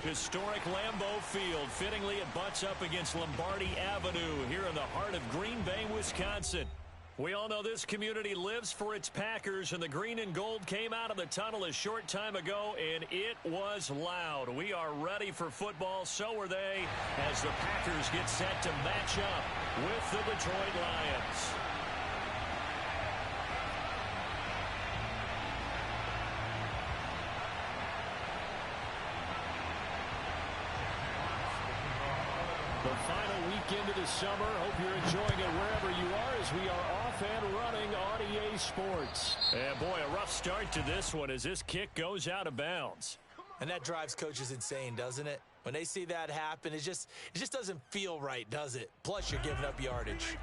Historic Lambeau Field. Fittingly, it butts up against Lombardi Avenue here in the heart of Green Bay, Wisconsin. We all know this community lives for its Packers, and the green and gold came out of the tunnel a short time ago, and it was loud. We are ready for football. So are they, as the Packers get set to match up with the Detroit Lions. The final weekend of the summer. Hope you're enjoying it wherever you are as we are off and running on EA Sports. And boy, a rough start to this one as this kick goes out of bounds. And that drives coaches insane, doesn't it? When they see that happen, it just doesn't feel right, does it? Plus, you're giving up yardage.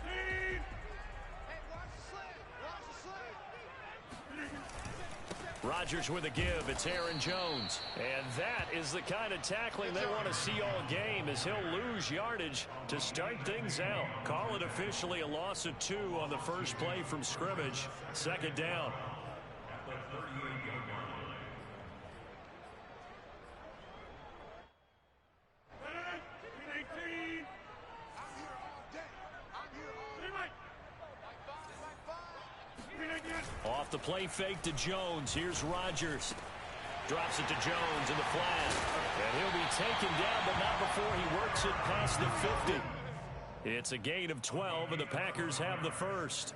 Rodgers with a give. It's Aaron Jones. And that is the kind of tackling they want to see all game, as he'll lose yardage to start things out. Call it officially a loss of 2 on the first play from scrimmage. Second down. Off the play fake to Jones. Here's Rodgers. Drops it to Jones in the flat. And he'll be taken down, but not before he works it past the 50. It's a gain of 12, and the Packers have the first.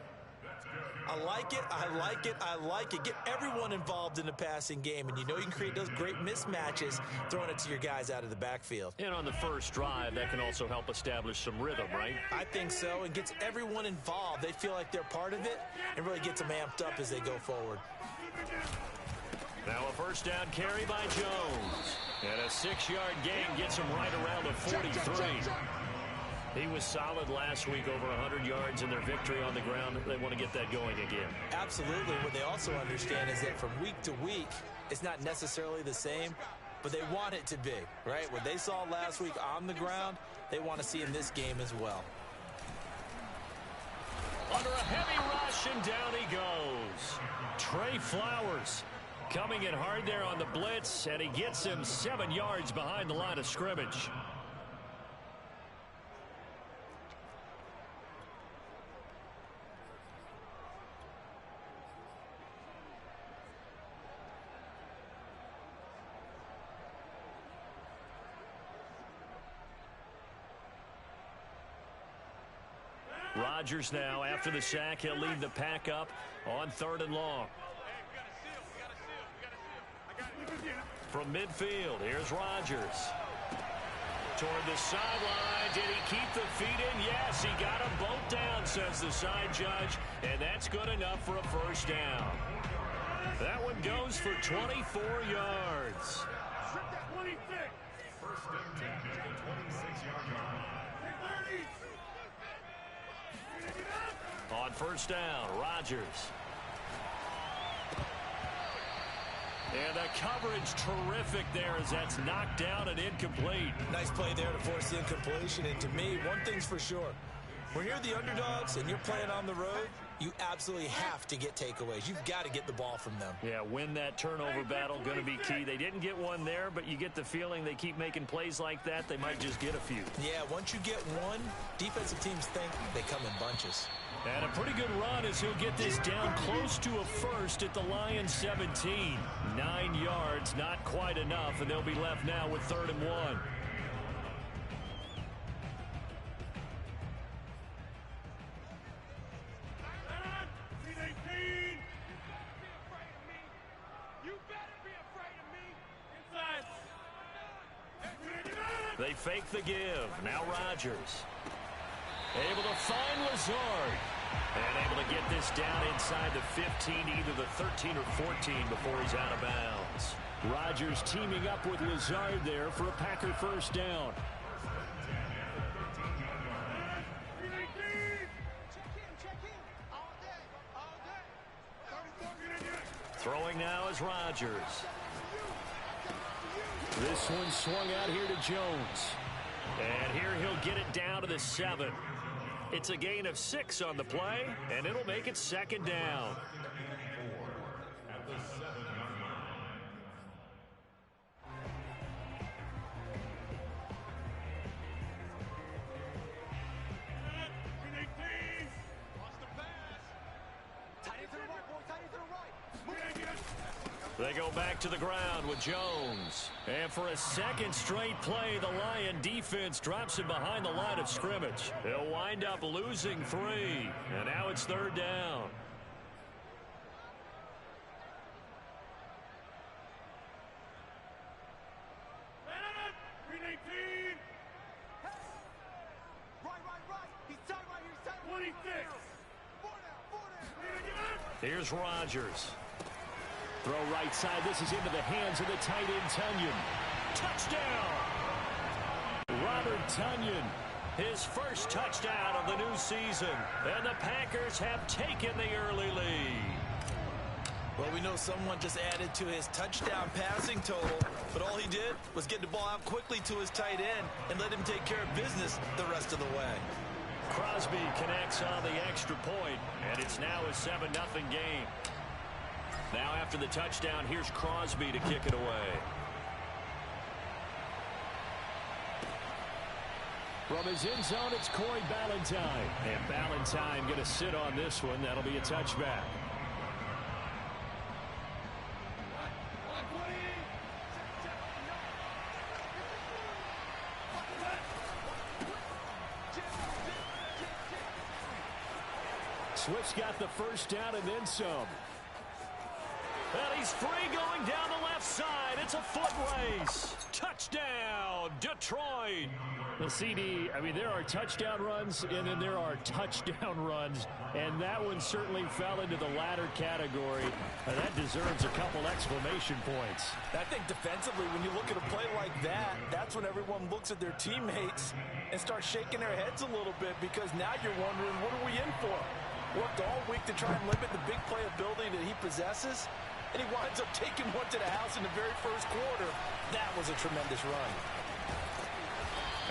I like it, I like it, I like it. Get everyone involved in the passing game, and you know you can create those great mismatches throwing it to your guys out of the backfield. And on the first drive, that can also help establish some rhythm, right? I think so, and gets everyone involved. They feel like they're part of it, and really gets them amped up as they go forward. Now a first down carry by Jones. And a 6-yard gain gets him right around the 43. He was solid last week, over 100 yards in their victory on the ground. They want to get that going again. Absolutely. What they also understand is that from week to week, it's not necessarily the same, but they want it to be, right? What they saw last week on the ground, they want to see in this game as well. Under a heavy rush, and down he goes. Trey Flowers coming in hard there on the blitz, and he gets him 7 yards behind the line of scrimmage. Rodgers now, after the sack, he'll lead the pack up on 3rd and long. From midfield, here's Rodgers. Toward the sideline, did he keep the feet in? Yes, he got them both down, says the side judge, and that's good enough for a first down. That one goes for 24 yards. On first down, Rodgers. And the coverage terrific there as that's knocked down and incomplete. Nice play there to force the incompletion. And to me, one thing's for sure. When you're the underdogs and you're playing on the road, you absolutely have to get takeaways. You've got to get the ball from them. Yeah, win that turnover battle, going to be key. They didn't get one there, but you get the feeling they keep making plays like that, they might just get a few. Yeah, once you get one, defensive teams think they come in bunches. And a pretty good run as he'll get this down close to a first at the Lions 17. 9 yards, not quite enough, and they'll be left now with 3rd and 1. They fake the give. Now Rodgers. Able to find Lazard. And able to get this down inside the 15, either the 13 or 14 before he's out of bounds. Rodgers teaming up with Lazard there for a Packer first down. Throwing now is Rodgers. This one swung out here to Jones. And here he'll get it down to the 7. It's a gain of 6 on the play, and it'll make it 2nd down. They go back to the ground with Jones. And for a second straight play, the Lion defense drops him behind the line of scrimmage. They'll wind up losing 3. And now it's 3rd down. Here's Rodgers. Throw right side. This is into the hands of the tight end, Tonyan. Touchdown! Robert Tonyan, his first touchdown of the new season. And the Packers have taken the early lead. Well, we know someone just added to his touchdown passing total, but all he did was get the ball out quickly to his tight end and let him take care of business the rest of the way. Crosby connects on the extra point, and it's now a 7-0 game. Now after the touchdown, here's Crosby to kick it away. From his end zone, it's Corey Ballantyne. And Ballantyne going to sit on this one. That'll be a touchback. Swift's got the first down and then some. And he's free going down the left side. It's a foot race. Touchdown, Detroit. The CD, I mean, there are touchdown runs, and then there are touchdown runs. And that one certainly fell into the latter category. That deserves a couple exclamation points. I think defensively, when you look at a play like that, that's when everyone looks at their teammates and starts shaking their heads a little bit, because now you're wondering, what are we in for? Worked all week to try and limit the big play ability that he possesses, and he winds up taking one to the house in the very first quarter. That was a tremendous run.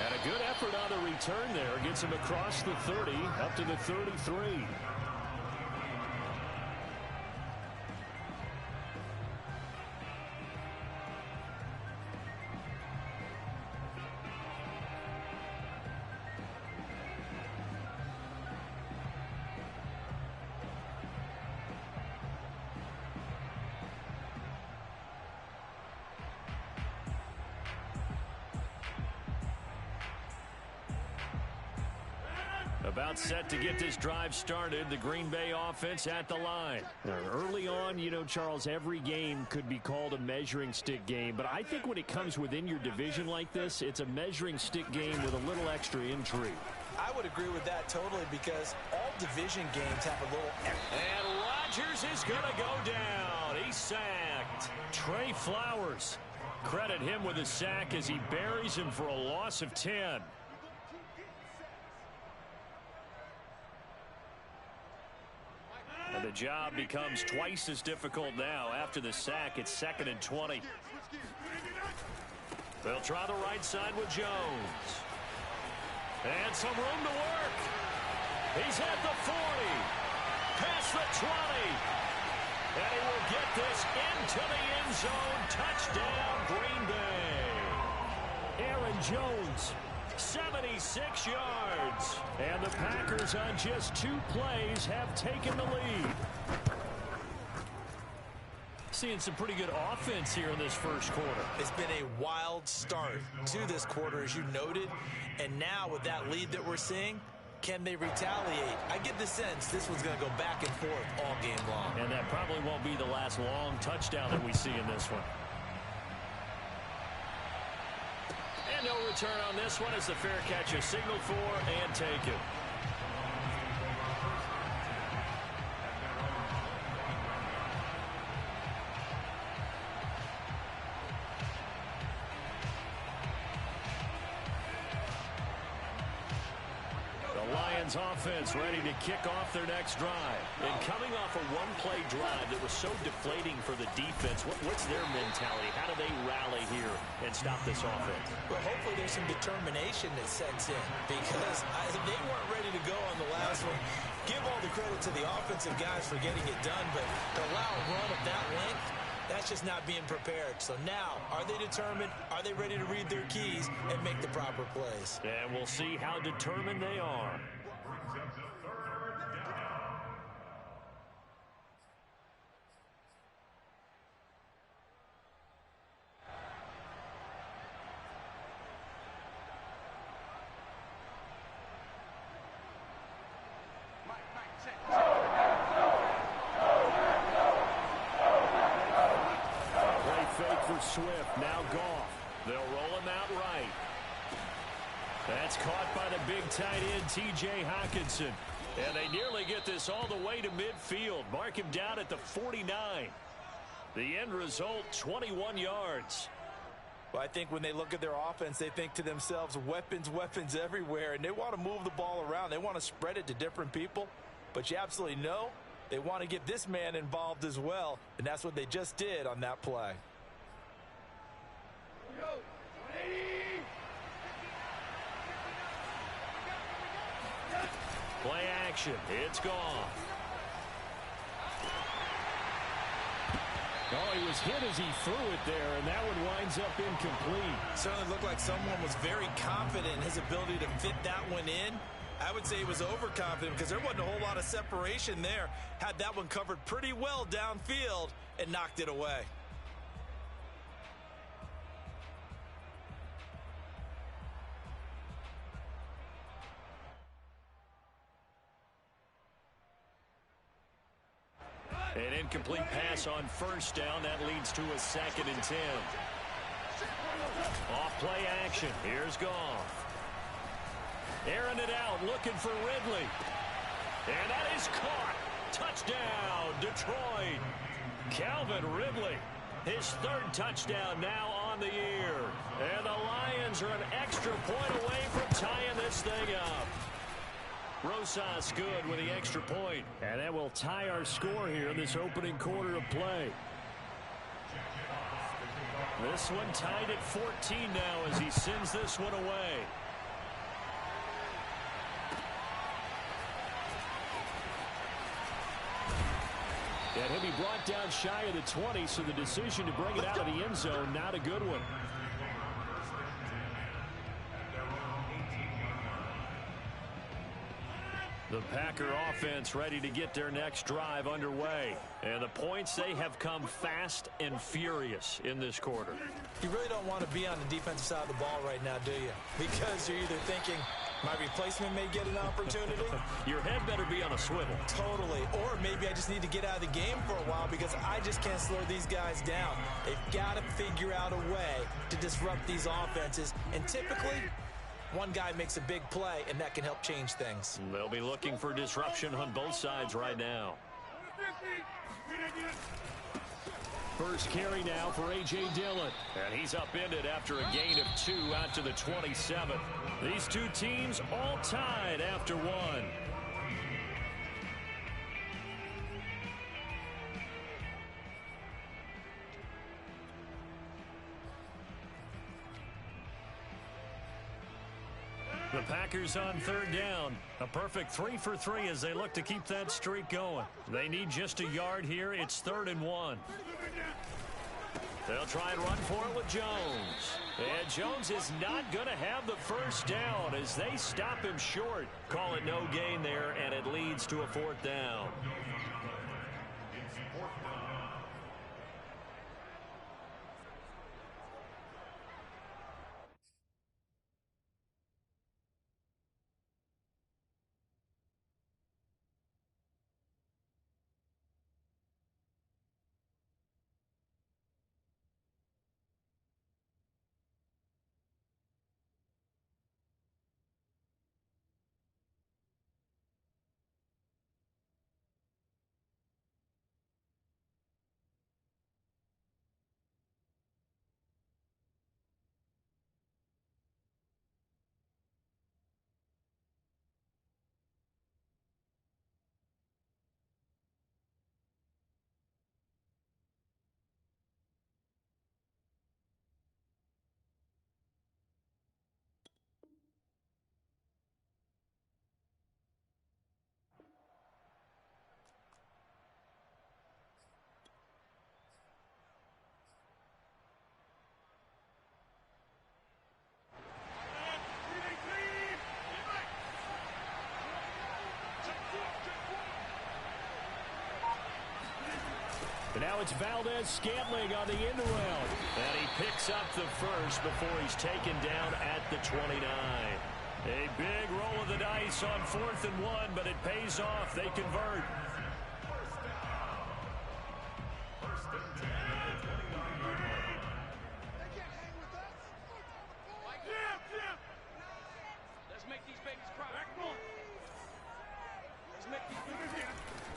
And a good effort on the return there. Gets him across the 30, up to the 33. About set to get this drive started. The Green Bay offense at the line. Early on, you know, Charles, every game could be called a measuring stick game. But I think when it comes within your division like this, it's a measuring stick game with a little extra intrigue. I would agree with that totally, because all division games have a little... And Rodgers is going to go down. He's sacked. Trey Flowers. Credit him with a sack as he buries him for a loss of 10. And the job becomes twice as difficult now. After the sack, it's 2nd and 20. They'll try the right side with Jones. And some room to work. He's at the 40. Past the 20. And he will get this into the end zone. Touchdown, Green Bay. Aaron Jones. 76 yards. And the Packers on just 2 plays have taken the lead. Seeing some pretty good offense here in this first quarter. It's been a wild start to this quarter, as you noted. And now with that lead that we're seeing, can they retaliate? I get the sense this one's going to go back and forth all game long. And that probably won't be the last long touchdown that we see in this one. And no return on this one as the fair catch is signaled for and taken. Offense ready to kick off their next drive. And coming off a one-play drive that was so deflating for the defense, what's their mentality? How do they rally here and stop this offense? Well, hopefully there's some determination that sets in, because they weren't ready to go on the last one. Give all the credit to the offensive guys for getting it done, but to allow a run of that length, that's just not being prepared. So now, are they determined? Are they ready to read their keys and make the proper plays? And we'll see how determined they are. for Swift. Now Goff. They'll roll him out right. That's caught by the big tight end, T.J. Hockenson. And they nearly get this all the way to midfield. Mark him down at the 49. The end result, 21 yards. Well, I think when they look at their offense, they think to themselves, weapons, weapons everywhere, and they want to move the ball around. They want to spread it to different people, but you absolutely know they want to get this man involved as well, and that's what they just did on that play. Play action. It's gone. Oh, he was hit as he threw it there, and that one winds up incomplete. Certainly looked like someone was very confident in his ability to fit that one in. I would say he was overconfident because there wasn't a whole lot of separation there. Had that one covered pretty well downfield and knocked it away. An incomplete pass on first down. That leads to a 2nd and 10. Off play action. Here's Goff. Airing it out, looking for Ridley. And that is caught. Touchdown, Detroit. Calvin Ridley, his 3rd touchdown now on the year. And the Lions are an extra point away from tying this thing up. Rosas good with the extra point. And that will tie our score here in this opening quarter of play. This one tied at 14 now as he sends this one away. And he'll be brought down shy of the 20, so the decision to bring it out of the end zone, not a good one. The Packer offense ready to get their next drive underway. And the points, they have come fast and furious in this quarter. You really don't want to be on the defensive side of the ball right now, do you? Because you're either thinking, my replacement may get an opportunity. Your head better be on a swivel. Totally. Or maybe I just need to get out of the game for a while because I just can't slow these guys down. They've got to figure out a way to disrupt these offenses. And typically, one guy makes a big play, and that can help change things. They'll be looking for disruption on both sides right now. First carry now for A.J. Dillon. And he's upended after a gain of 2 out to the 27. These two teams all tied after 1. The Packers on 3rd down. A perfect 3 for 3 as they look to keep that streak going. They need just a yard here. It's 3rd and 1. They'll try and run for it with Jones. And Jones is not going to have the first down as they stop him short. Call it no gain there, and it leads to a 4th down. And now it's Valdez-Scantling on the end around. And he picks up the first before he's taken down at the 29. A big roll of the dice on 4th and 1, but it pays off. They convert.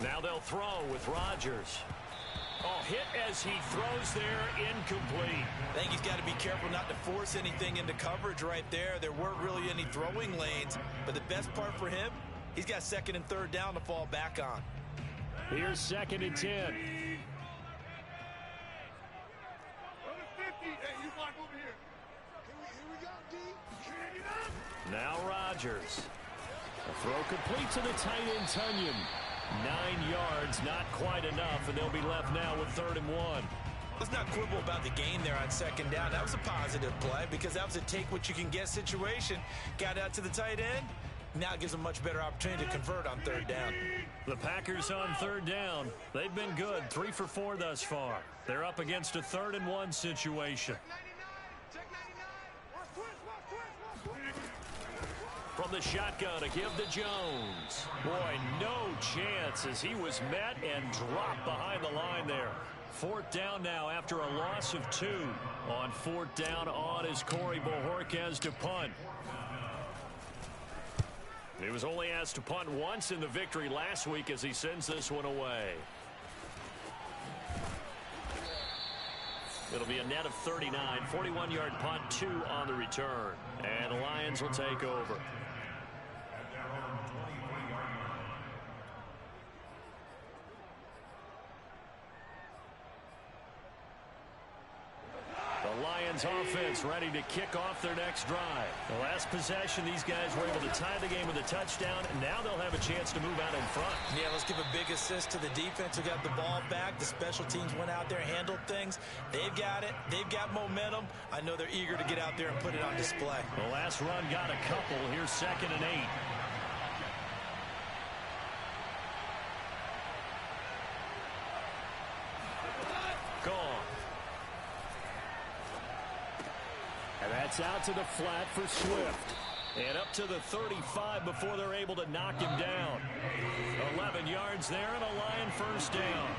Now they'll throw with Rodgers. Oh, hit as he throws there, incomplete. I think he's got to be careful not to force anything into coverage right there. There weren't really any throwing lanes, but the best part for him, he's got second and third down to fall back on. Here's 2nd and 10. Now Rodgers. A throw complete to the tight end, Tunyon. 9 yards, not quite enough, and they'll be left now with 3rd and 1. Let's not quibble about the gain there on 2nd down. That was a positive play because that was a take-what-you-can-get situation. Got out to the tight end. Now it gives them a much better opportunity to convert on 3rd down. The Packers on 3rd down. They've been good, 3 for 4 thus far. They're up against a 3rd and 1 situation. From the shotgun, a give to Jones. Boy, no chance as he was met and dropped behind the line there. 4th down now after a loss of 2. On 4th down on is Corey Bojorquez to punt. He was only asked to punt once in the victory last week as he sends this one away. It'll be a net of 39, 41-yard punt, 2 on the return. And the Lions will take over. The Lions offense ready to kick off their next drive. The last possession, these guys were able to tie the game with a touchdown, and now they'll have a chance to move out in front. Yeah, let's give a big assist to the defense who got the ball back. The special teams went out there, handled things. They've got it. They've got momentum. I know they're eager to get out there and put it on display. The last run got a couple. Here's 2nd and 8. Gone. And that's out to the flat for Swift. And up to the 35 before they're able to knock him down. 11 yards there and a Lion 1st down.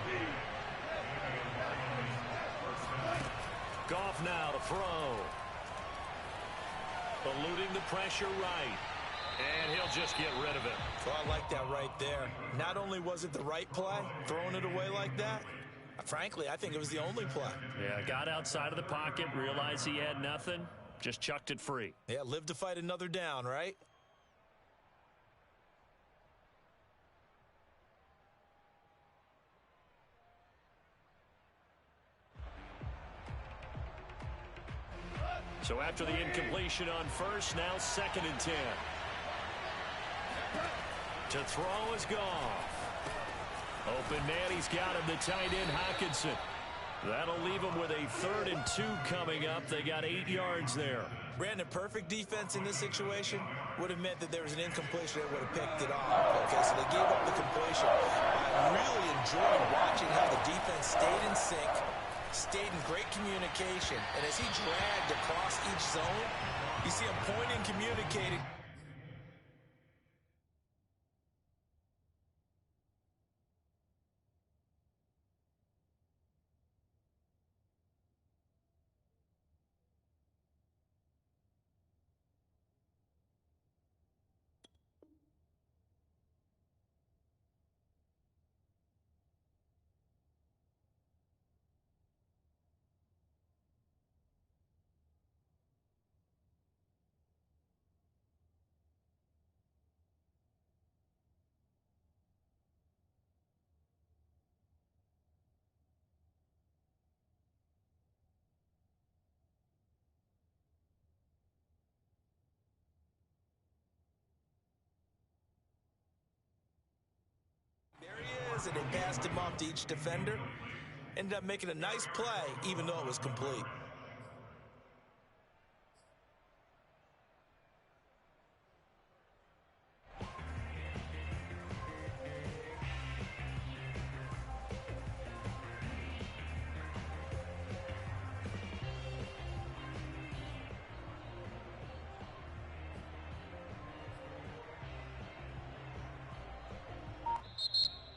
Goff now to throw. Eluding the pressure right. And he'll just get rid of it. Well, I like that right there. Not only was it the right play, throwing it away like that, frankly, I think it was the only play. Yeah, got outside of the pocket, realized he had nothing, just chucked it free. Yeah, live to fight another down, right? So after the incompletion on 1st, now 2nd and 10. To throw is Goff. Open man, he's got him, the tight end Hockenson. That'll leave them with a 3rd and 2 coming up. They got 8 yards there. Brandon, perfect defense in this situation would have meant that there was an incompletion that would have picked it off. Okay, so they gave up the completion. I really enjoyed watching how the defense stayed in sync, stayed in great communication, and as he dragged across each zone, you see him pointing, communicating. And they passed him off to each defender. Ended up making a nice play, even though it was complete.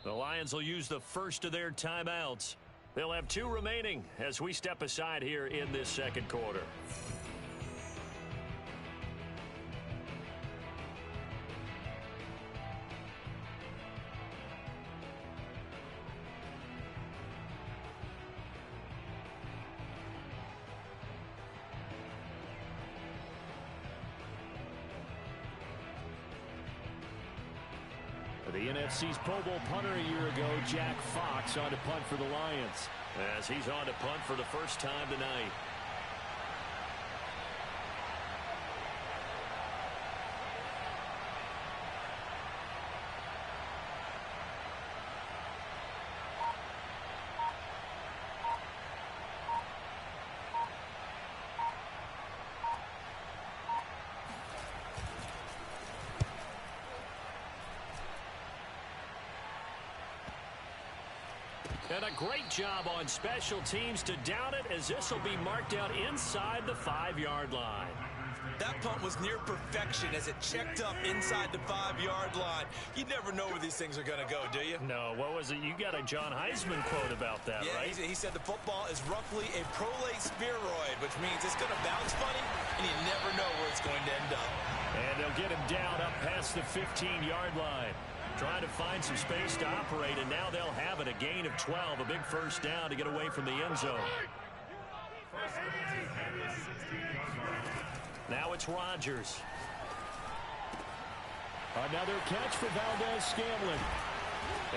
The Lions will use the first of their timeouts. They'll have 2 remaining as we step aside here in this 2nd quarter. The NFC's Pro Bowl punter a year ago, Jack Fox, on to punt for the Lions. As he's on to punt for the first time tonight. And a great job on special teams to down it, as this will be marked out inside the 5-yard line. That punt was near perfection as it checked up inside the 5-yard line. You never know where these things are going to go, do you? No, what was it? You got a John Heisman quote about that, yeah, right? He said the football is roughly a prolate spheroid, which means it's going to bounce funny, and you never know where it's going to end up. And they'll get him down up past the 15-yard line. Trying to find some space to operate, and now they'll have it. A gain of 12, a big first down to get away from the end zone. Now it's Rodgers. Another catch for Valdes-Scantling.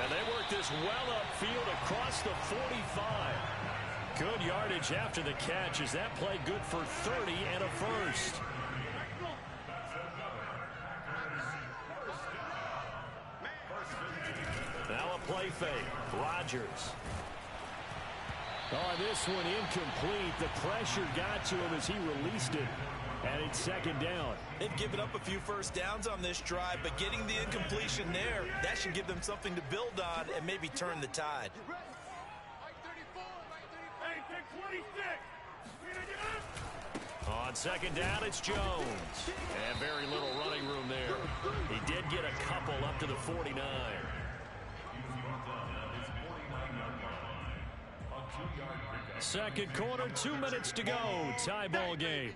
And they work this well upfield across the 45. Good yardage after the catch as that play good for 30 and a first. Now a play fake. Rodgers. Oh, this one incomplete. The pressure got to him as he released it. And it's second down. They've given up a few first downs on this drive, but getting the incompletion there, that should give them something to build on and maybe turn the tide. On second down, it's Jones. And very little running room there. He did get a couple up to the 49. Second quarter, 2 minutes to go. Tie ball game.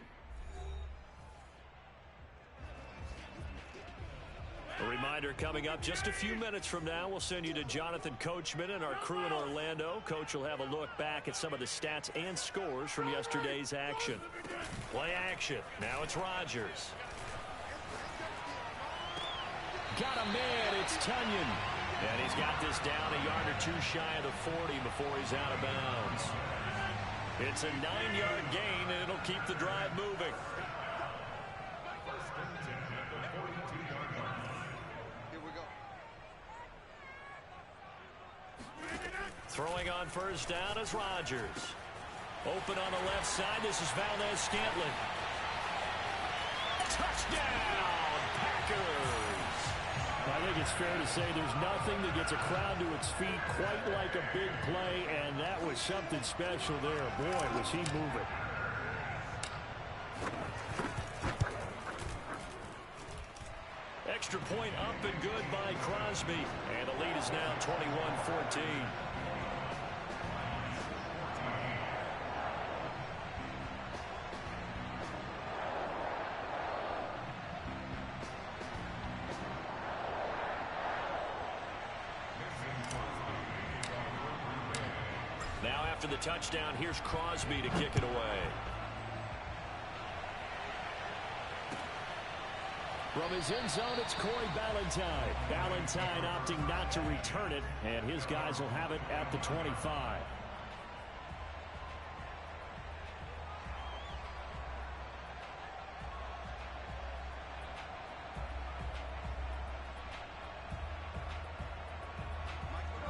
A reminder coming up just a few minutes from now, we'll send you to Jonathan Coachman and our crew in Orlando. Coach will have a look back at some of the stats and scores from yesterday's action. Play action. Now it's Rodgers. Got a man. It's Tunyon. And he's got this down a yard or two shy of the 40 before he's out of bounds. It's a 9-yard gain, and it'll keep the drive moving. Throwing on first down is Rodgers. Open on the left side. This is Valdes-Scantling. Touchdown, Packers! I think it's fair to say there's nothing that gets a crowd to its feet quite like a big play, and that was something special there. Boy, was he moving. Extra point up and good by Crosby. And the lead is now 21-14. Now after the touchdown, here's Crosby to kick it away. From his end zone, it's Corey Ballantyne. Ballantyne opting not to return it, and his guys will have it at the 25.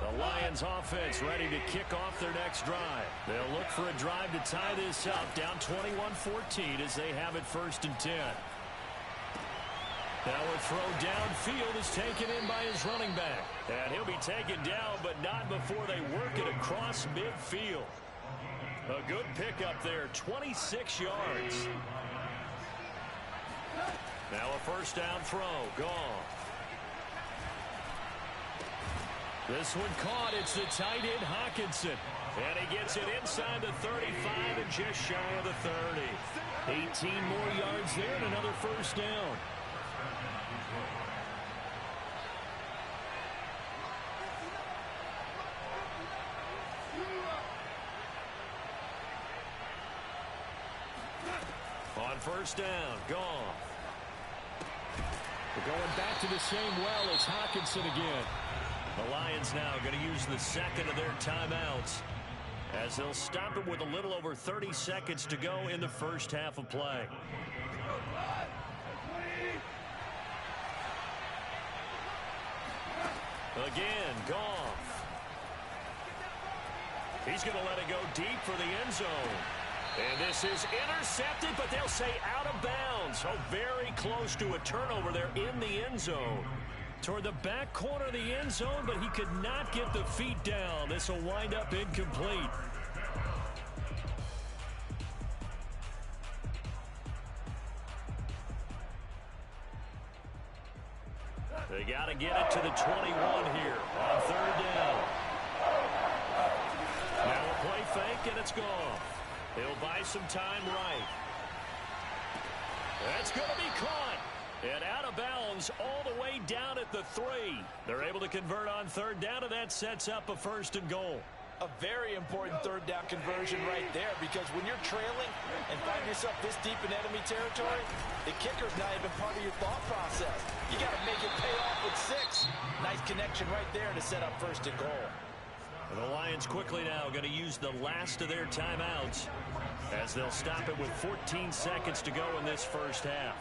The Lions offense ready to kick off their next drive. They'll look for a drive to tie this up, down 21-14 as they have it 1st and 10. Now a throw downfield is taken in by his running back. And he'll be taken down, but not before they work it across midfield. A good pickup there, 26 yards. Now a first down throw, gone. This one caught. It's the tight end, Hockenson. And he gets it inside the 35 and just shy of the 30. 18 more yards there and another first down. On first down, Goff. Going back to the same well as Hockenson again. The Lions now going to use the second of their timeouts as they'll stop it with a little over 30 seconds to go in the first half of play. Again, Goff. He's going to let it go deep for the end zone. And this is intercepted, but they'll say out of bounds. So very close to a turnover there in the end zone. Toward the back corner of the end zone, but he could not get the feet down. This will wind up incomplete. They got to get it to the 21 here on third down. Now a play fake, and it's gone. He'll buy some time right. That's going to be caught. And out of bounds all the way down at the 3. They're able to convert on third down, and that sets up a 1st and goal. A very important third down conversion right there, because when you're trailing and find yourself this deep in enemy territory, the kicker's not even part of your thought process. You got to make it pay off with 6. Nice connection right there to set up 1st and goal. And the Lions quickly now going to use the last of their timeouts as they'll stop it with 14 seconds to go in this first half.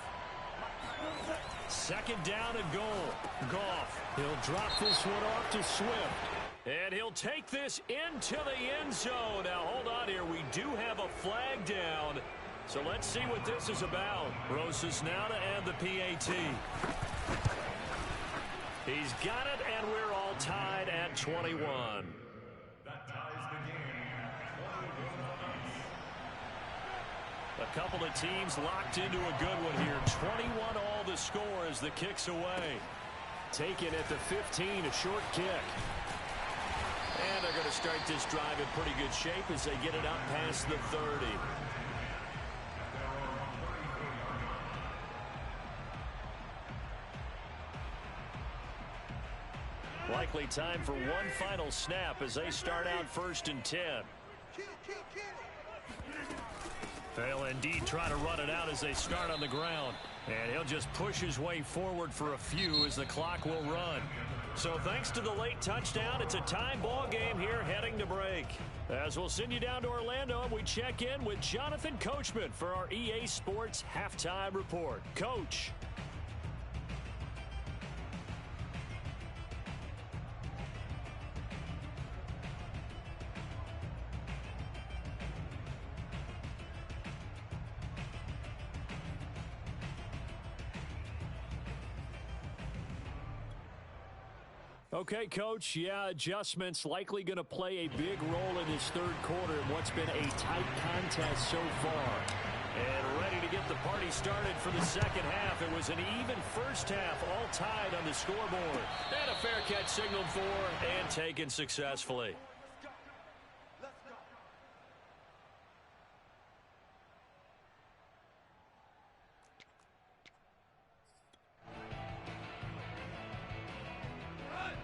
2nd down and goal. Goff. He'll drop this one off to Swift. And he'll take this into the end zone. Now, hold on here. We do have a flag down. So let's see what this is about. Rosas now to add the PAT. He's got it, and we're all tied at 21. That ties the game. A couple of teams locked into a good one here. 21 all the score as the kick's away. Taken at the 15, a short kick. And they're going to start this drive in pretty good shape as they get it up past the 30. Likely time for one final snap as they start out 1st and 10. They'll indeed try to run it out as they start on the ground. And he'll just push his way forward for a few as the clock will run. So thanks to the late touchdown, it's a tie ball game here heading to break. As we'll send you down to Orlando, we check in with Jonathan Coachman for our EA Sports Halftime Report. Coach. Okay, Coach, yeah, adjustments likely going to play a big role in this third quarter in what's been a tight contest so far. And ready to get the party started for the second half. It was an even first half, all tied on the scoreboard. And a fair catch signaled for and taken successfully.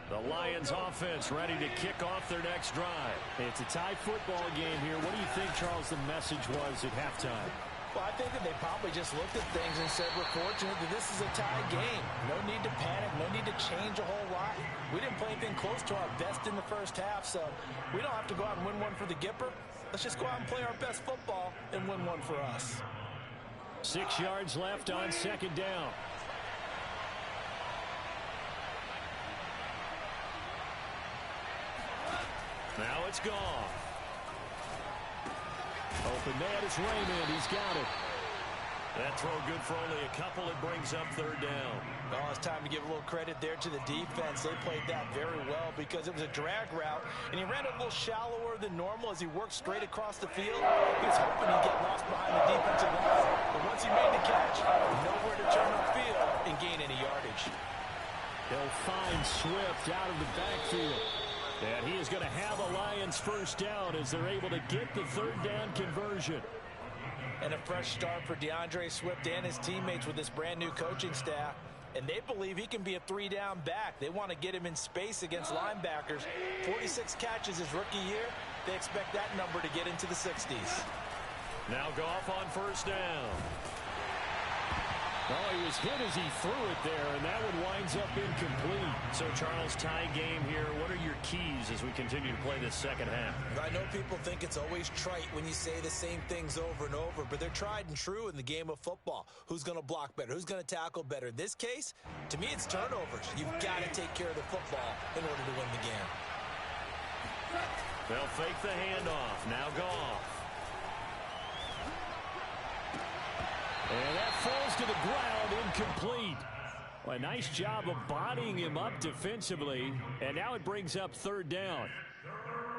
The Lions offense ready to kick off their next drive. It's a tie football game here. What do you think, Charles, the message was at halftime? Well, I think that they probably just looked at things and said, we're fortunate that this is a tie game. No need to panic. No need to change a whole lot. We didn't play anything close to our best in the first half, so we don't have to go out and win one for the Gipper. Let's just go out and play our best football and win one for us. 6 yards left on 2nd down. Now it's gone. Open man is Raymond. He's got it. That throw good for only a couple. It brings up 3rd down. Oh, it's time to give a little credit there to the defense. They played that very well because it was a drag route, and he ran it a little shallower than normal as he worked straight across the field. He was hoping he'd get lost behind the defensive line, but once he made the catch, nowhere to turn upfield and gain any yardage. They'll find Swift out of the backfield. And he is going to have a Lions 1st down as they're able to get the 3rd down conversion. And a fresh start for DeAndre Swift and his teammates with this brand new coaching staff. And they believe he can be a 3-down back. They want to get him in space against linebackers. 46 catches his rookie year. They expect that number to get into the 60s. Now Goff on 1st down. Oh, he was hit as he threw it there, and that one winds up incomplete. So, Charles, tie game here. What are your keys as we continue to play this second half? I know people think it's always trite when you say the same things over and over, but they're tried and true in the game of football. Who's going to block better? Who's going to tackle better? In this case, to me, it's turnovers. You've got to take care of the football in order to win the game. They'll fake the handoff. Now Goff. And that falls to the ground, incomplete. Well, a nice job of bodying him up defensively, and now it brings up third down.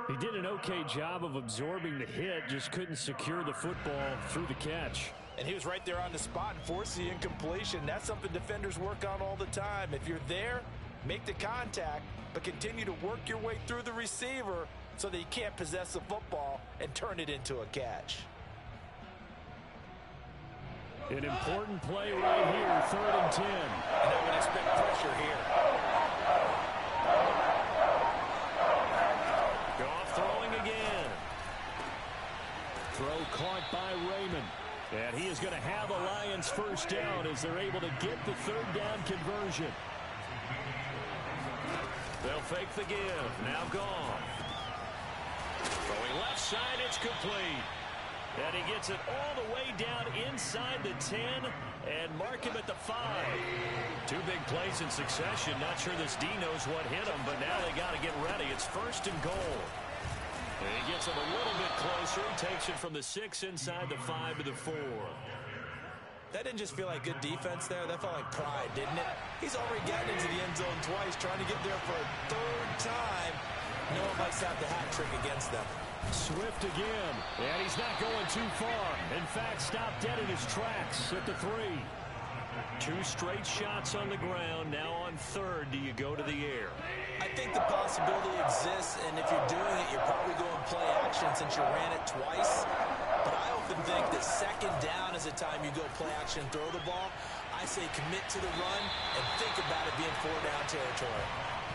He did an okay job of absorbing the hit, just couldn't secure the football through the catch. And he was right there on the spot and forced the incompletion. That's something defenders work on all the time. If you're there, make the contact, but continue to work your way through the receiver so that you can't possess the football and turn it into a catch. An important play right here, 3rd and 10. And I would expect pressure here. Goff throwing again. Throw caught by Raymond. And he is going to have a Lions first down as they're able to get the 3rd down conversion. They'll fake the give. Now Goff. Throwing left side, it's complete. And he gets it all the way down inside the 10 and mark him at the 5. 2 big plays in succession. Not sure this D knows what hit him, but now they got to get ready. It's 1st and goal. And he gets him a little bit closer. He takes it from the 6 inside the 5 to the 4. That didn't just feel like good defense there. That felt like pride, didn't it? He's already gotten into the end zone twice, trying to get there for a 3rd time. No one likes to have the hat trick against them. Swift again, and he's not going too far. In fact, stopped dead in his tracks at the 3. 2 straight shots on the ground. Now on 3rd, do you go to the air? I think the possibility exists, and if you're doing it, you're probably going play action since you ran it twice. But I often think that 2nd down is the time you go play action and throw the ball. I say commit to the run and think about it being 4-down territory.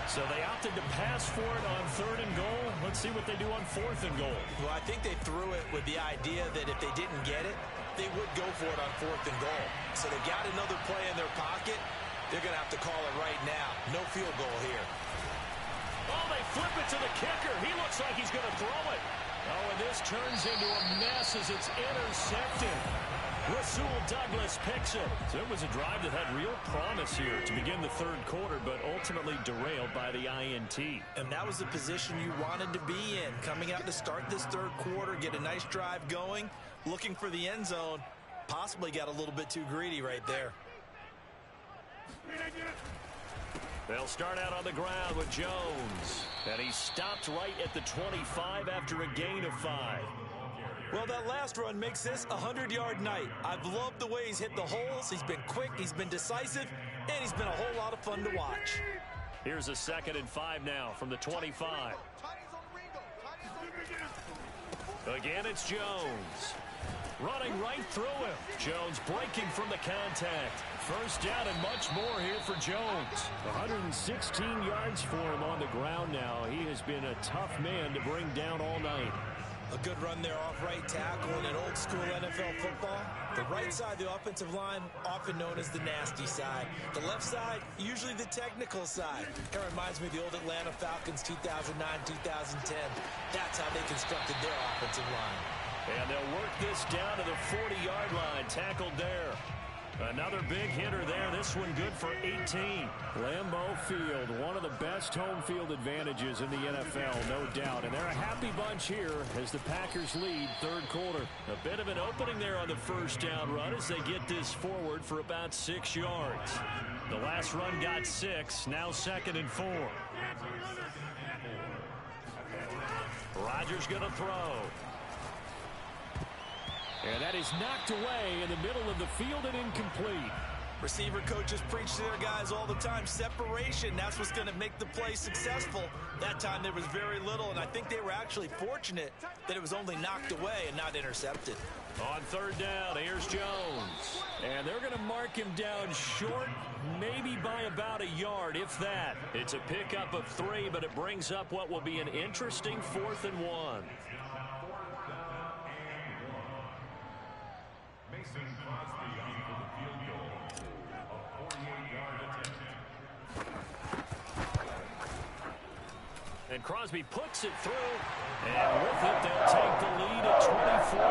So they opted to pass for it on 3rd and goal. Let's see what they do on 4th and goal. Well, I think they threw it with the idea that if they didn't get it, they would go for it on 4th and goal. So they got another play in their pocket. They're going to have to call it right now. No field goal here. Oh, they flip it to the kicker. He looks like he's going to throw it. Oh, and this turns into a mess as it's intercepted. Rasul Douglas picks it. So it was a drive that had real promise here to begin the 3rd quarter, but ultimately derailed by the INT. And that was the position you wanted to be in. Coming out to start this 3rd quarter, get a nice drive going, looking for the end zone. Possibly got a little bit too greedy right there. They'll start out on the ground with Jones. And he stopped right at the 25 after a gain of 5. Well, that last run makes this a 100-yard night. I've loved the way he's hit the holes. He's been quick, he's been decisive, and he's been a whole lot of fun to watch. Here's a 2nd and 5 now from the 25. Again, it's Jones. Running right through him. Jones breaking from the contact. First down and much more here for Jones. 116 yards for him on the ground now. He has been a tough man to bring down all night. A good run there off right tackle in an old-school NFL football. The right side of the offensive line, often known as the nasty side. The left side, usually the technical side. It reminds me of the old Atlanta Falcons 2009-2010. That's how they constructed their offensive line. And they'll work this down to the 40-yard line. Tackled there. Another big hitter there. This one good for 18. Lambeau Field, one of the best home field advantages in the NFL, no doubt. And they're a happy bunch here as the Packers lead 3rd quarter. A bit of an opening there on the first down run as they get this forward for about 6 yards. The last run got 6. Now 2nd and 4. Rodgers going to throw. And that is knocked away in the middle of the field and incomplete. Receiver coaches preach to their guys all the time. Separation, that's what's going to make the play successful. That time there was very little, and I think they were actually fortunate that it was only knocked away and not intercepted. On 3rd down, here's Jones. And they're going to mark him down short, maybe by about a yard, if that. It's a pickup of 3, but it brings up what will be an interesting 4th and 1. And Crosby puts it through. And with it, they'll take the lead at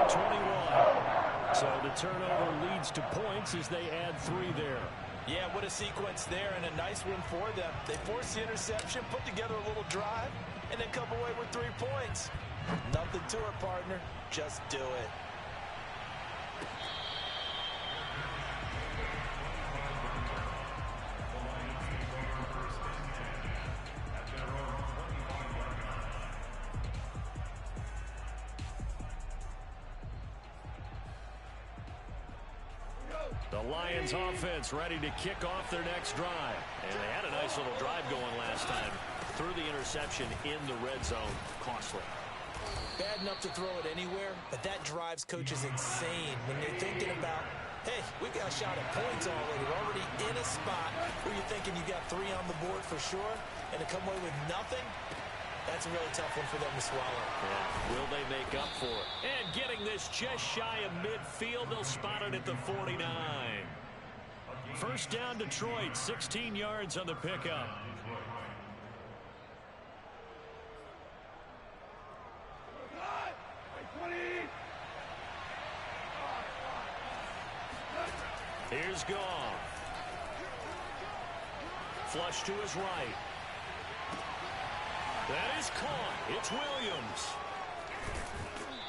24-21. So the turnover leads to points as they add 3 there. Yeah, what a sequence there, and a nice win for them. They force the interception, put together a little drive, and then come away with 3 points. Nothing to it, partner. Just do it. The Lions offense ready to kick off their next drive. And they had a nice little drive going last time. Threw the interception in the red zone. Costly. Bad enough to throw it anywhere, but that drives coaches insane when they're thinking about, hey, we've got a shot at points already. We're already in a spot where you're thinking you got 3 on the board for sure, and to come away with nothing, that's a really tough one for them to swallow. Yeah. Will they make up for it? And getting this just shy of midfield, they'll spot it at the 49. First down, Detroit, 16 yards on the pickup. Here's Goff. Flush to his right. That is caught. It's Williams.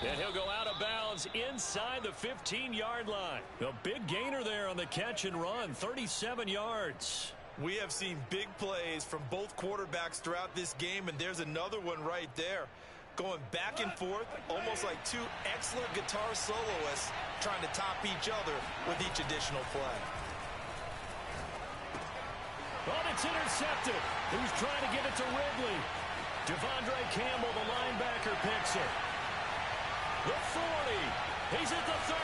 And he'll go out of bounds inside the 15-yard line. A big gainer there on the catch and run, 37 yards. We have seen big plays from both quarterbacks throughout this game, and there's another one right there. Going back and forth, almost like 2 excellent guitar soloists trying to top each other with each additional play. Oh, it's intercepted. Who's trying to get it to Ridley? Devondre Campbell, the linebacker, picks it. The 40. He's at the 30.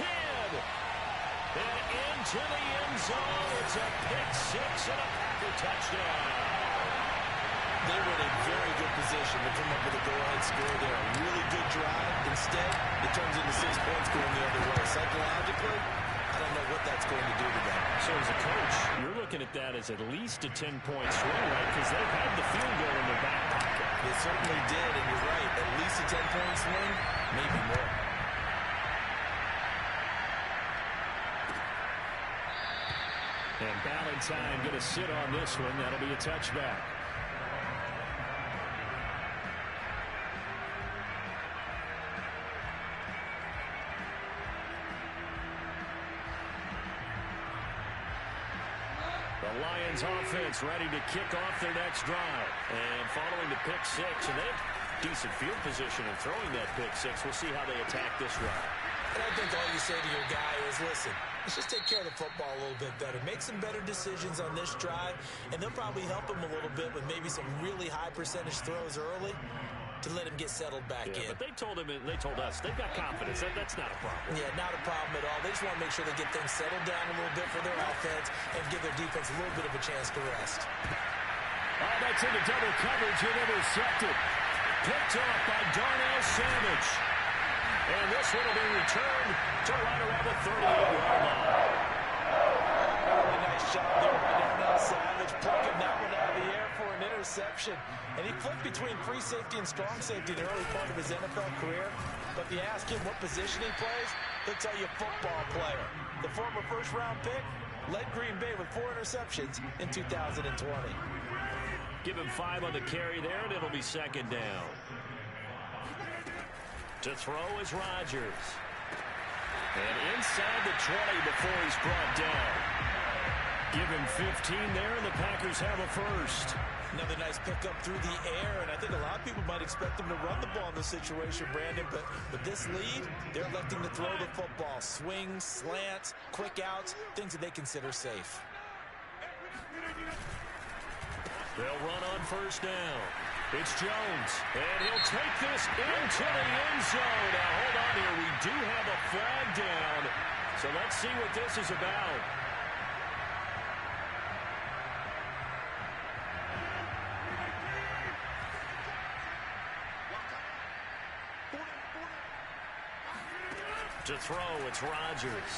10. And into the end zone. It's a pick 6 and a Packer touchdown. They were in a very good position to come up with a go-ahead score there. A really good drive. Instead, it turns into 6 points going the other way. Psychologically, I don't know what that's going to do to them. So as a coach, you're looking at that as at least a 10-point swing, right? Because they've had the field goal in their back pocket. They certainly did, and you're right. At least a 10-point swing, maybe more. And Valentine going to sit on this one. That'll be a touchback. The Lions offense ready to kick off their next drive. And following the pick 6, and they have decent field position in throwing that pick 6. We'll see how they attack this drive. And I think all you say to your guy is, listen, let's just take care of the football a little bit better. Make some better decisions on this drive, and they'll probably help him a little bit with maybe some really high percentage throws early to let him get settled back in. But they told him, and they told us, they've got confidence. That's not a problem. Yeah, not a problem at all. They just want to make sure they get things settled down a little bit for their offense and give their defense a little bit of a chance to rest. Oh, that's into double coverage and intercepted. Picked off by Darnell Savage. And this one will be returned to right around the 38-yard line. Really nice job there by Darnell Savage, plucking that one out of the air for an interception. And he flipped between free safety and strong safety in the early part of his NFL career. But if you ask him what position he plays, he'll tell you football player. The former first-round pick led Green Bay with 4 interceptions in 2020. Give him 5 on the carry there, and it'll be second down. To throw is Rodgers. And inside the 20 before he's brought down. Give him 15 there, and the Packers have a first. Another nice pickup through the air, and I think a lot of people might expect them to run the ball in this situation, Brandon, but with this lead, they're electing to throw the football. Swings, slants, quick outs, things that they consider safe. They'll run on first down. It's Jones, and he'll take this into the end zone. Now, hold on here. We do have a flag down, so let's see what this is about. To throw, it's Rodgers.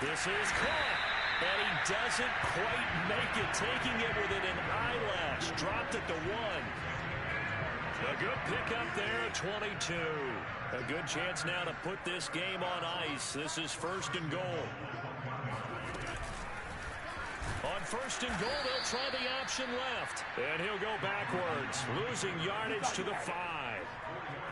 This is caught. And he doesn't quite make it, taking it within an eyelash. Dropped it to 1. A good pickup there at 22. A good chance now to put this game on ice. This is 1st and goal. On 1st and goal, they'll try the option left. And he'll go backwards, losing yardage to the 5.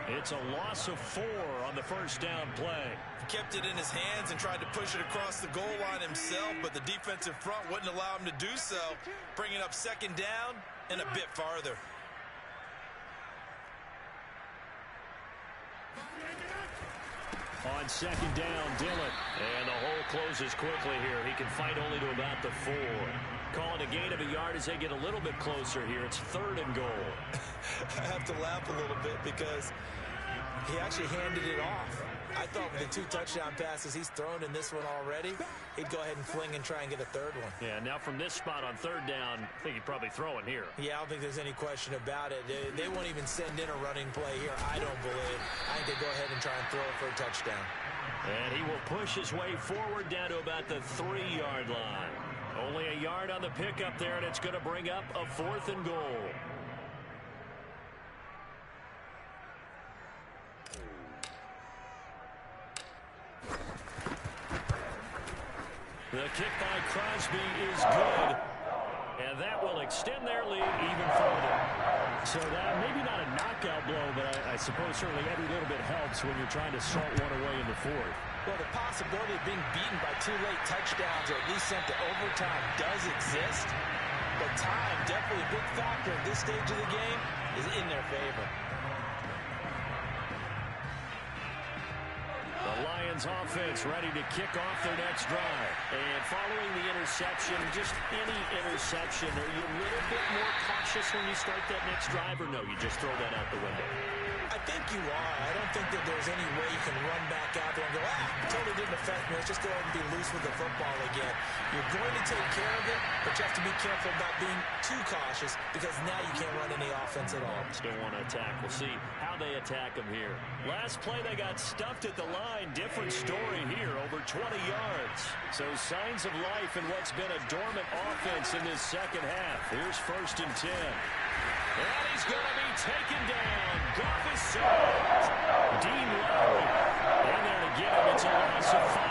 It's a loss of 4 on the first down play. He kept it in his hands and tried to push it across the goal line himself, but the defensive front wouldn't allow him to do so, bringing up 2nd down and a bit farther. On 2nd down, Dillon. And the hole closes quickly here. He can fight only to about the 4. Calling a gain of a yard as they get a little bit closer here. It's 3rd and goal. I have to laugh a little bit because he actually handed it off. I thought with the 2 touchdown passes he's thrown in this one already, he'd go ahead and fling and try and get a 3rd one. Yeah, now from this spot on 3rd down, I think he'd probably throw it here. Yeah, I don't think there's any question about it. They won't even send in a running play here, I don't believe. I think they go ahead and try and throw it for a touchdown. And he will push his way forward down to about the 3-yard line. Only a yard on the pickup there, and it's going to bring up a 4th and goal. The kick by Crosby is good, and that will extend their lead even further. So that maybe not a knockout blow, but I suppose certainly every little bit helps when you're trying to salt one away in the 4th. Well, the possibility of being beaten by 2 late touchdowns or at least sent to overtime does exist, but time, definitely a big factor at this stage of the game, is in their favor. The Lions offense ready to kick off their next drive. And following the interception, just any interception, are you a little bit more cautious when you start that next drive, or no, you just throw that out the window? I think you are. I don't think that there's any way you can run back out there and go, totally didn't affect me. Let's just go ahead and be loose with the football again. You're going to take care of it, but you have to be careful about being too cautious because now you can't run any offense at all. Still want to attack. We'll see how they attack them here. Last play, they got stuffed at the line. Different story here, over 20 yards. So signs of life in what's been a dormant offense in this second half. Here's 1st and 10. And he's going to be taken down. Goff is sacked. Dean Lowry in there to get him. It's a loss of 5.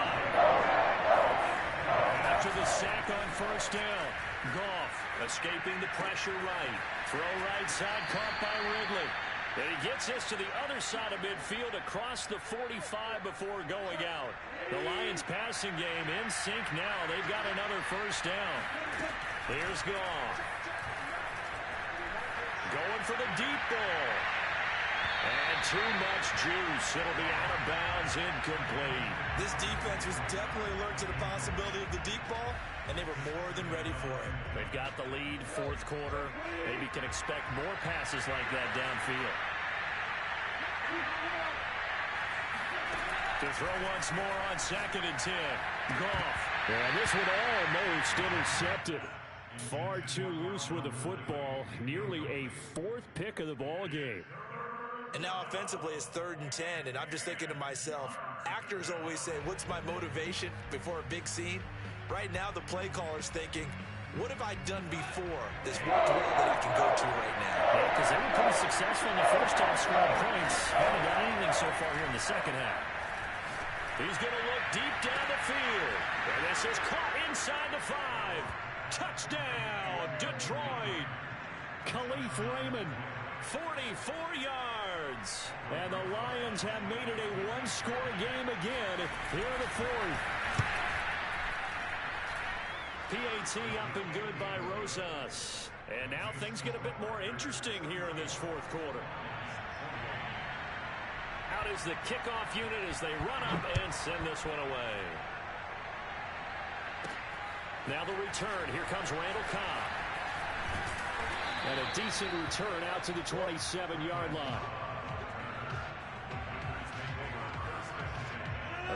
After the sack on 1st down, Goff escaping the pressure right. Throw right side caught by Ridley. And he gets this to the other side of midfield across the 45 before going out. The Lions passing game in sync now. They've got another 1st down. Here's Goff. Going for the deep ball. And too much juice. It'll be out of bounds, incomplete. This defense was definitely alert to the possibility of the deep ball, and they were more than ready for it. They've got the lead, 4th quarter. Maybe can expect more passes like that downfield. To throw once more on 2nd and 10. Goff. And this one almost intercepted. Far too loose with the football. Nearly a 4th pick of the ball game. And now offensively it's 3rd and 10, and I'm just thinking to myself, actors always say, what's my motivation before a big scene? Right now the play caller's thinking, what have I done before this worked well that I can go to right now? Yeah, because they were pretty successful in the first half scoring points. Haven't done anything so far here in the second half. He's going to look deep down the field. And this is caught inside the 5. Touchdown, Detroit. Khalif Raymond. 44 yards. And the Lions have made it a 1-score game again here in the 4th. PAT up and good by Rosas. And now things get a bit more interesting here in this 4th quarter. Out is the kickoff unit as they run up and send this one away. Now the return. Here comes Randall Cobb. And a decent return out to the 27-yard line.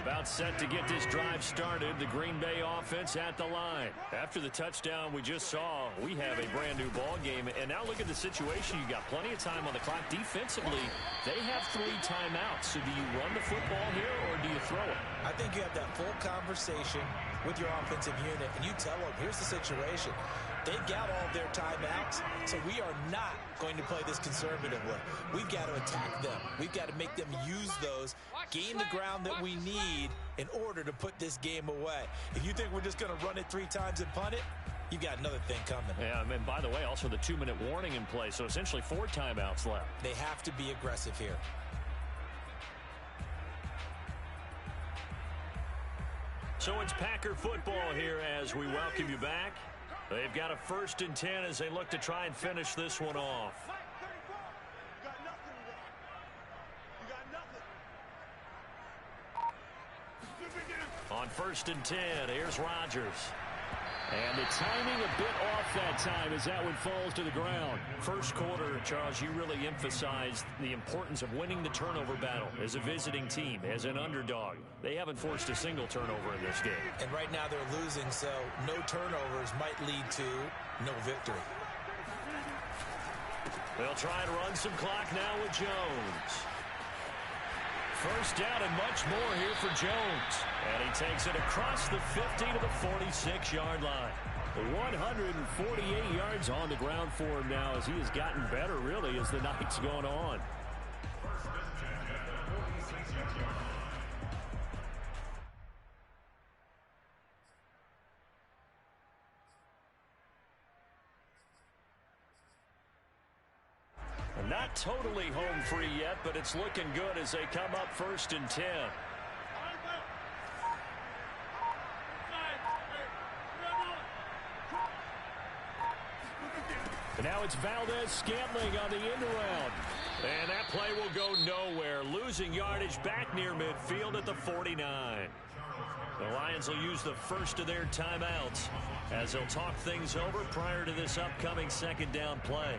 About set to get this drive started. The Green Bay offense at the line. After the touchdown we just saw, we have a brand new ball game. And now look at the situation. You got plenty of time on the clock. Defensively, they have 3 timeouts. So do you run the football here or do you throw it? I think you have that full conversation with your offensive unit and you tell them, here's the situation. They've got all their timeouts, so we are not going to play this conservatively. We've got to attack them. We've got to make them use those, gain the ground that we need in order to put this game away. If you think we're just going to run it 3 times and punt it, you've got another thing coming. Yeah, and by the way, also the 2-minute warning in play, so essentially 4 timeouts left. They have to be aggressive here. So it's Packer football here as we welcome you back. They've got a 1st and 10 as they look to try and finish this one off. On 1st and 10, here's Rodgers. And the timing a bit off that time as that one falls to the ground. First quarter, Charles, you really emphasized the importance of winning the turnover battle as a visiting team, as an underdog. They haven't forced a single turnover in this game. And right now they're losing, so no turnovers might lead to no victory. They'll try and run some clock now with Jones. First down and much more here for Jones. And he takes it across the 50 to the 46-yard line. 148 yards on the ground for him now as he has gotten better, really, as the night's gone on. Not totally home free yet, but it's looking good as they come up 1st and 10. And now it's Valdez-Scantling on the end around. And that play will go nowhere. Losing yardage back near midfield at the 49. The Lions will use the first of their timeouts as they'll talk things over prior to this upcoming 2nd down play.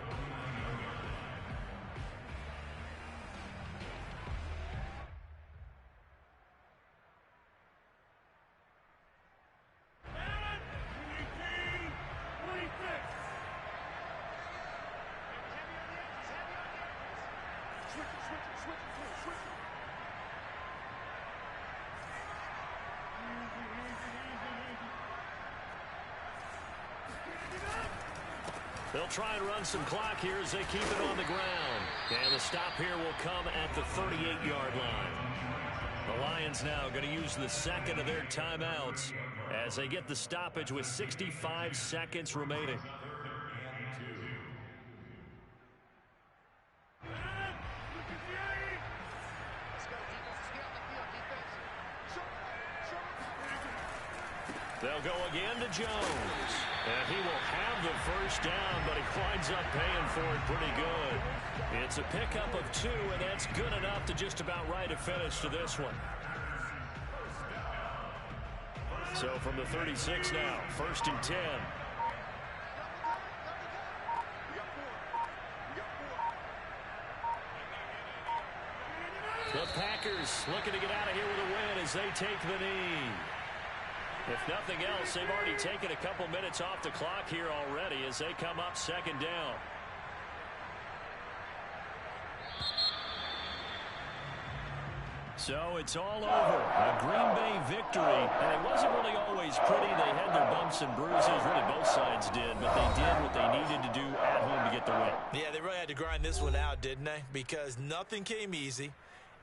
They'll try and run some clock here as they keep it on the ground. And the stop here will come at the 38-yard line. The Lions now going to use the 2nd of their timeouts as they get the stoppage with 65 seconds remaining. They'll go again to Jones. And he will have the first down, but he winds up paying for it pretty good. It's a pickup of 2, and that's good enough to just about right a finish to this one. So from the 36 now, 1st and 10. The Packers looking to get out of here with a win as they take the knee. If nothing else, they've already taken a couple minutes off the clock here already as they come up 2nd down. So it's all over. A Green Bay victory. And it wasn't really always pretty. They had their bumps and bruises. Really, both sides did. But they did what they needed to do at home to get the win. Yeah, they really had to grind this one out, didn't they? Because nothing came easy.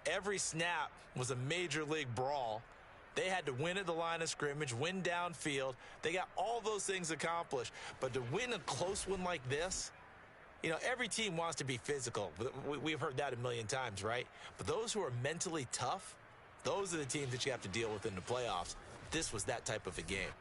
Every snap was a major league brawl. They had to win at the line of scrimmage, win downfield. They got all those things accomplished. But to win a close one like this, you know, every team wants to be physical. We've heard that a million times, right? But those who are mentally tough, those are the teams that you have to deal with in the playoffs. This was that type of a game.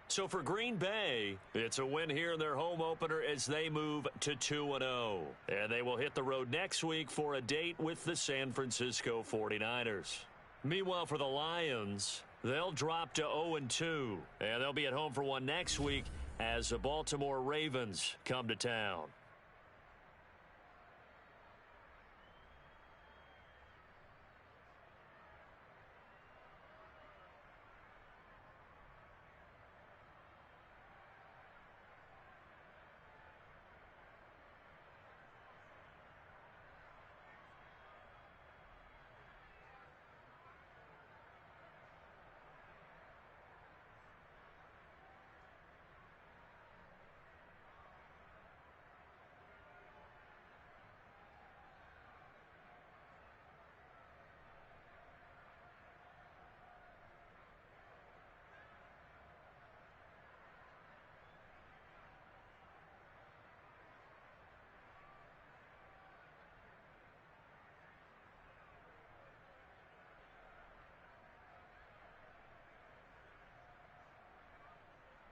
So for Green Bay, it's a win here in their home opener as they move to 2-0. And they will hit the road next week for a date with the San Francisco 49ers. Meanwhile, for the Lions, they'll drop to 0-2, and they'll be at home for one next week as the Baltimore Ravens come to town.